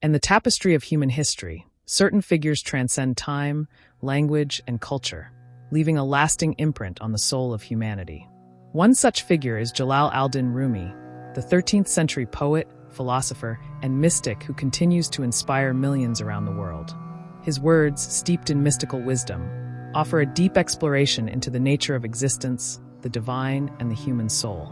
In the tapestry of human history, certain figures transcend time, language, and culture, leaving a lasting imprint on the soul of humanity. One such figure is Jalal al-Din Rumi, the 13th century poet, philosopher, and mystic who continues to inspire millions around the world. His words, steeped in mystical wisdom, offer a deep exploration into the nature of existence, the divine, and the human soul.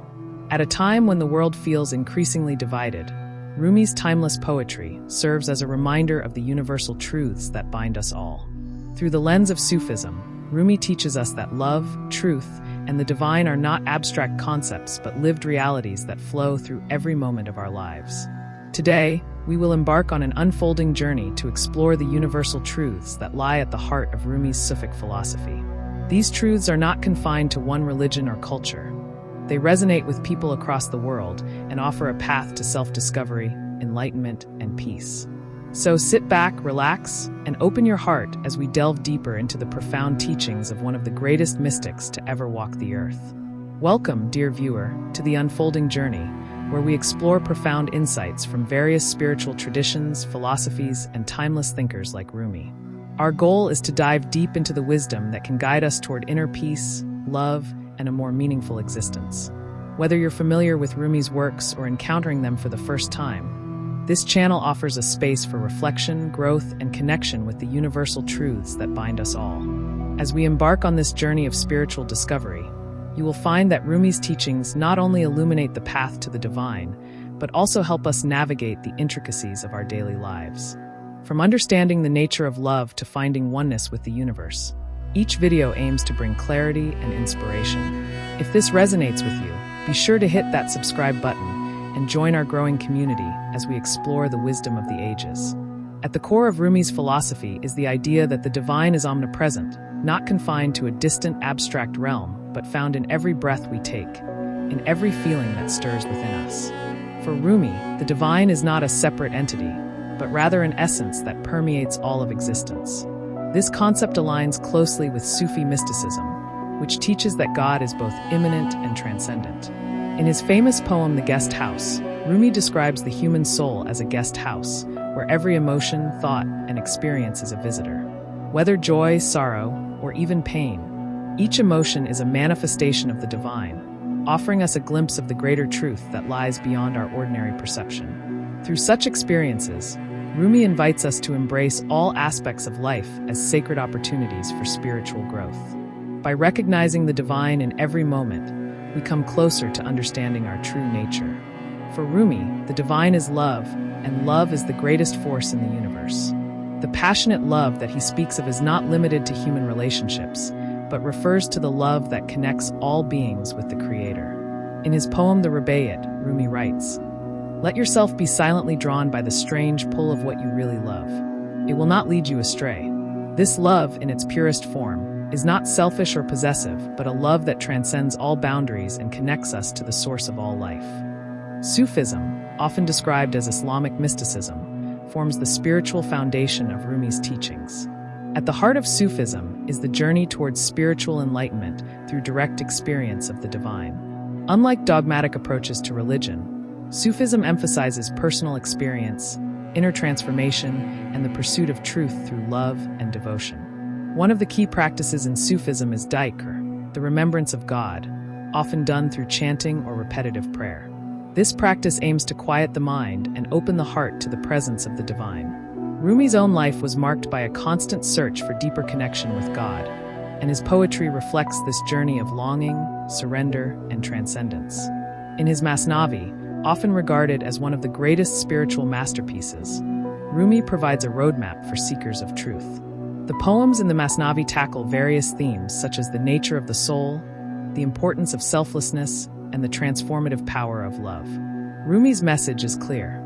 At a time when the world feels increasingly divided, Rumi's timeless poetry serves as a reminder of the universal truths that bind us all. Through the lens of Sufism, Rumi teaches us that love, truth, and the divine are not abstract concepts but lived realities that flow through every moment of our lives. Today, we will embark on an unfolding journey to explore the universal truths that lie at the heart of Rumi's Sufic philosophy. These truths are not confined to one religion or culture. They resonate with people across the world and offer a path to self-discovery, enlightenment, and peace. So sit back, relax, and open your heart as we delve deeper into the profound teachings of one of the greatest mystics to ever walk the earth. Welcome, dear viewer, to the unfolding journey, where we explore profound insights from various spiritual traditions, philosophies, and timeless thinkers like Rumi. Our goal is to dive deep into the wisdom that can guide us toward inner peace, love, and a more meaningful existence. Whether you're familiar with Rumi's works or encountering them for the first time, this channel offers a space for reflection, growth, and connection with the universal truths that bind us all. As we embark on this journey of spiritual discovery, you will find that Rumi's teachings not only illuminate the path to the divine, but also help us navigate the intricacies of our daily lives. From understanding the nature of love to finding oneness with the universe, each video aims to bring clarity and inspiration. If this resonates with you, be sure to hit that subscribe button and join our growing community as we explore the wisdom of the ages. At the core of Rumi's philosophy is the idea that the divine is omnipresent, not confined to a distant, abstract realm, but found in every breath we take, in every feeling that stirs within us. For Rumi, the divine is not a separate entity, but rather an essence that permeates all of existence. This concept aligns closely with Sufi mysticism, which teaches that God is both immanent and transcendent. In his famous poem, The Guest House, Rumi describes the human soul as a guest house, where every emotion, thought, and experience is a visitor. Whether joy, sorrow, or even pain, each emotion is a manifestation of the divine, offering us a glimpse of the greater truth that lies beyond our ordinary perception. Through such experiences, Rumi invites us to embrace all aspects of life as sacred opportunities for spiritual growth. By recognizing the divine in every moment, we come closer to understanding our true nature. For Rumi, the divine is love, and love is the greatest force in the universe. The passionate love that he speaks of is not limited to human relationships, but refers to the love that connects all beings with the Creator. In his poem, The Rubaiyat, Rumi writes, "Let yourself be silently drawn by the strange pull of what you really love. It will not lead you astray. This love, in its purest form, is not selfish or possessive, but a love that transcends all boundaries and connects us to the source of all life." Sufism, often described as Islamic mysticism, forms the spiritual foundation of Rumi's teachings. At the heart of Sufism is the journey towards spiritual enlightenment through direct experience of the divine. Unlike dogmatic approaches to religion, Sufism emphasizes personal experience, inner transformation, and the pursuit of truth through love and devotion. One of the key practices in Sufism is dhikr, the remembrance of God, often done through chanting or repetitive prayer. This practice aims to quiet the mind and open the heart to the presence of the divine. Rumi's own life was marked by a constant search for deeper connection with God, and his poetry reflects this journey of longing, surrender, and transcendence. In his Masnavi, often regarded as one of the greatest spiritual masterpieces, Rumi provides a roadmap for seekers of truth. The poems in the Masnavi tackle various themes such as the nature of the soul, the importance of selflessness, and the transformative power of love. Rumi's message is clear.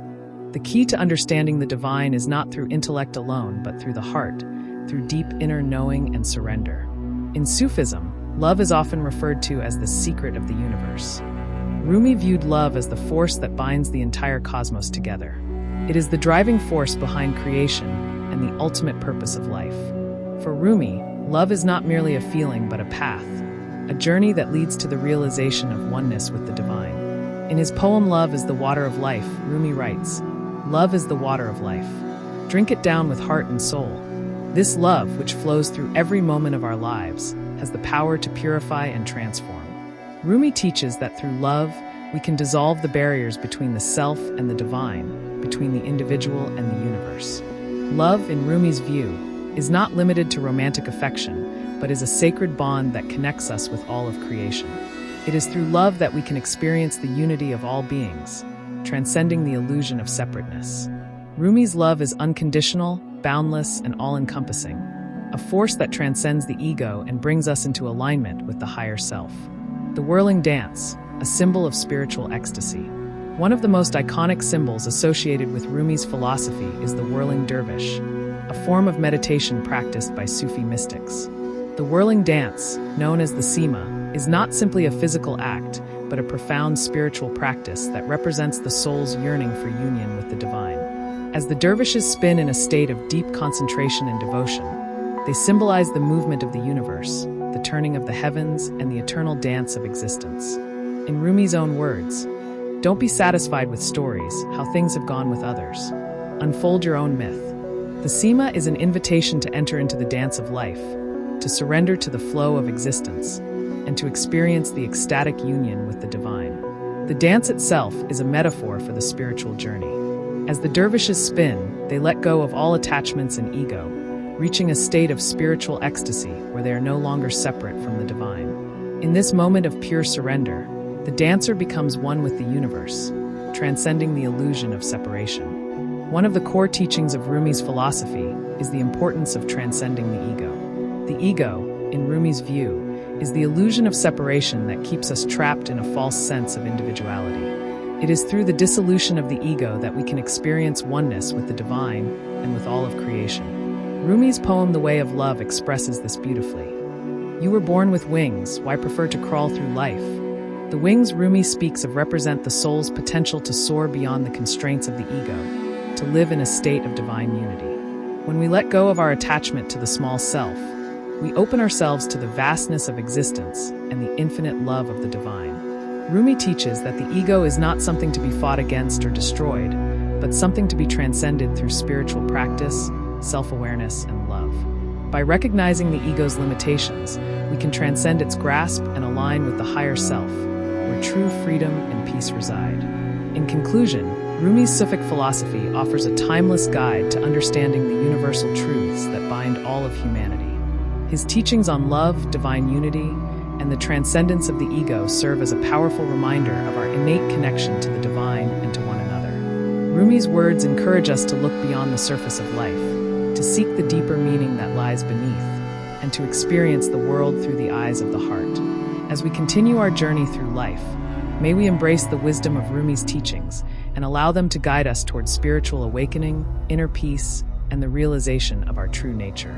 The key to understanding the divine is not through intellect alone, but through the heart, through deep inner knowing and surrender. In Sufism, love is often referred to as the secret of the universe. Rumi viewed love as the force that binds the entire cosmos together. It is the driving force behind creation and the ultimate purpose of life. For Rumi, love is not merely a feeling but a path, a journey that leads to the realization of oneness with the divine. In his poem Love is the Water of Life, Rumi writes, Love is the water of life. Drink it down with heart and soul. This love, which flows through every moment of our lives, has the power to purify and transform. Rumi teaches that through love, we can dissolve the barriers between the self and the divine, between the individual and the universe. Love, in Rumi's view, is not limited to romantic affection, but is a sacred bond that connects us with all of creation. It is through love that we can experience the unity of all beings, transcending the illusion of separateness. Rumi's love is unconditional, boundless, and all-encompassing, a force that transcends the ego and brings us into alignment with the higher self. The whirling dance, a symbol of spiritual ecstasy. One of the most iconic symbols associated with Rumi's philosophy is the whirling dervish, a form of meditation practiced by Sufi mystics. The whirling dance, known as the sema, is not simply a physical act, but a profound spiritual practice that represents the soul's yearning for union with the divine. As the dervishes spin in a state of deep concentration and devotion, they symbolize the movement of the universe, the turning of the heavens, and the eternal dance of existence. In Rumi's own words, "Don't be satisfied with stories, how things have gone with others. Unfold your own myth." The sema is an invitation to enter into the dance of life, to surrender to the flow of existence, and to experience the ecstatic union with the divine. The dance itself is a metaphor for the spiritual journey. As the dervishes spin, they let go of all attachments and ego, reaching a state of spiritual ecstasy where they are no longer separate from the divine. In this moment of pure surrender, the dancer becomes one with the universe, transcending the illusion of separation. One of the core teachings of Rumi's philosophy is the importance of transcending the ego. The ego, in Rumi's view, is the illusion of separation that keeps us trapped in a false sense of individuality. It is through the dissolution of the ego that we can experience oneness with the divine and with all of creation. Rumi's poem The Way of Love expresses this beautifully. "You were born with wings, why prefer to crawl through life?" The wings Rumi speaks of represent the soul's potential to soar beyond the constraints of the ego, to live in a state of divine unity. When we let go of our attachment to the small self, we open ourselves to the vastness of existence and the infinite love of the divine. Rumi teaches that the ego is not something to be fought against or destroyed, but something to be transcended through spiritual practice, self-awareness, and love. By recognizing the ego's limitations, we can transcend its grasp and align with the higher self, where true freedom and peace reside. In conclusion, Rumi's Sufic philosophy offers a timeless guide to understanding the universal truths that bind all of humanity. His teachings on love, divine unity, and the transcendence of the ego serve as a powerful reminder of our innate connection to the divine and to one another. Rumi's words encourage us to look beyond the surface of life, to seek the deeper meaning that lies beneath, and to experience the world through the eyes of the heart. As we continue our journey through life, may we embrace the wisdom of Rumi's teachings and allow them to guide us towards spiritual awakening, inner peace, and the realization of our true nature.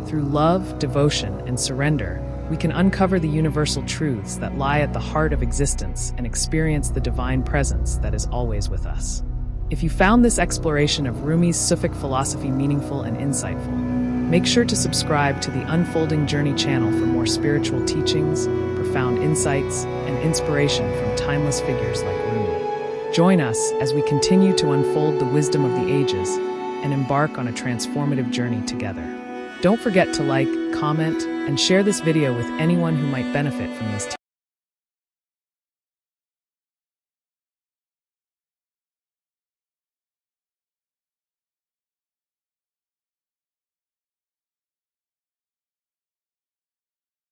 Through love, devotion, and surrender, we can uncover the universal truths that lie at the heart of existence and experience the divine presence that is always with us. If you found this exploration of Rumi's Sufic philosophy meaningful and insightful, make sure to subscribe to the Unfolding Journey channel for more spiritual teachings, profound insights, and inspiration from timeless figures like Rumi. Join us as we continue to unfold the wisdom of the ages and embark on a transformative journey together. Don't forget to like, comment, and share this video with anyone who might benefit from these teachings.